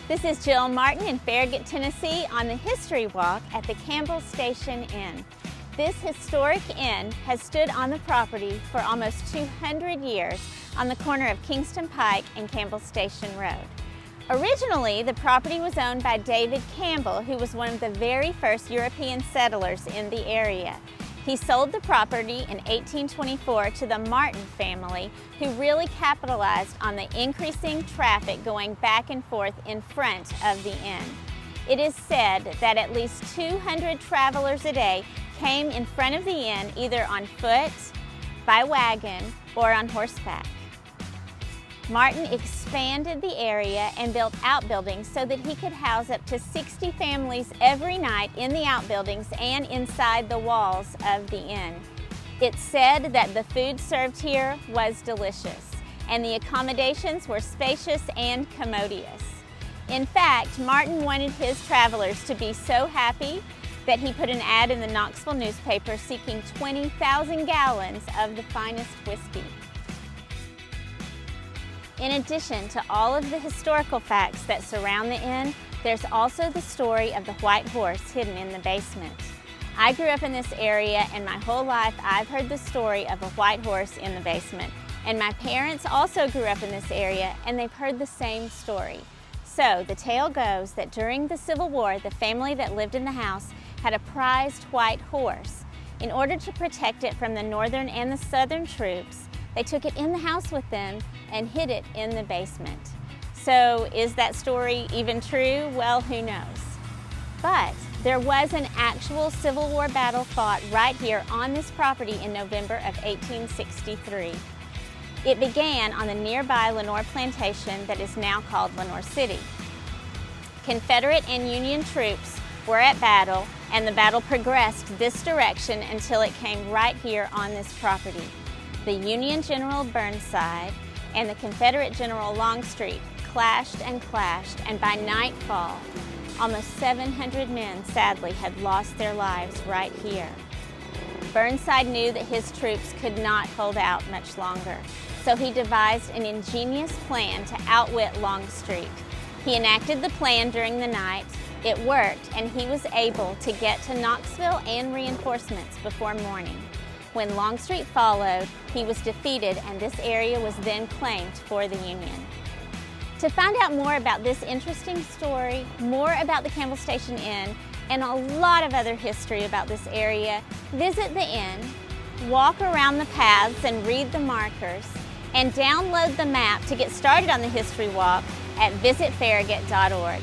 This is Jill Martin in Farragut, Tennessee on the History Walk at the Campbell Station Inn. This historic inn has stood on the property for almost 200 years on the corner of Kingston Pike and Campbell Station Road. Originally, the property was owned by David Campbell, who was one of the very first European settlers in the area. He sold the property in 1824 to the Martin family, who really capitalized on the increasing traffic going back and forth in front of the inn. It is said that at least 200 travelers a day came in front of the inn either on foot, by wagon, or on horseback. Martin expanded the area and built outbuildings so that he could house up to 60 families every night in the outbuildings and inside the walls of the inn. It's said that the food served here was delicious, and the accommodations were spacious and commodious. In fact, Martin wanted his travelers to be so happy that he put an ad in the Knoxville newspaper seeking 20,000 gallons of the finest whiskey. In addition to all of the historical facts that surround the inn, there's also the story of the white horse hidden in the basement. I grew up in this area, and my whole life I've heard the story of a white horse in the basement. And my parents also grew up in this area, and they've heard the same story. So the tale goes that during the Civil War, the family that lived in the house had a prized white horse. In order to protect it from the northern and the southern troops, they took it in the house with them and hid it in the basement. So is that story even true? Well, who knows? But there was an actual Civil War battle fought right here on this property in November of 1863. It began on the nearby Lenore plantation that is now called Lenore City. Confederate and Union troops were at battle, and the battle progressed this direction until it came right here on this property. The Union General Burnside and the Confederate General Longstreet clashed, and by nightfall, almost 700 men sadly had lost their lives right here. Burnside knew that his troops could not hold out much longer, so he devised an ingenious plan to outwit Longstreet. He enacted the plan during the night. It worked, and he was able to get to Knoxville and reinforcements before morning. When Longstreet followed, he was defeated, and this area was then claimed for the Union. To find out more about this interesting story, more about the Campbell Station Inn, and a lot of other history about this area, visit the inn, walk around the paths and read the markers, and download the map to get started on the History Walk at visitfarragut.org.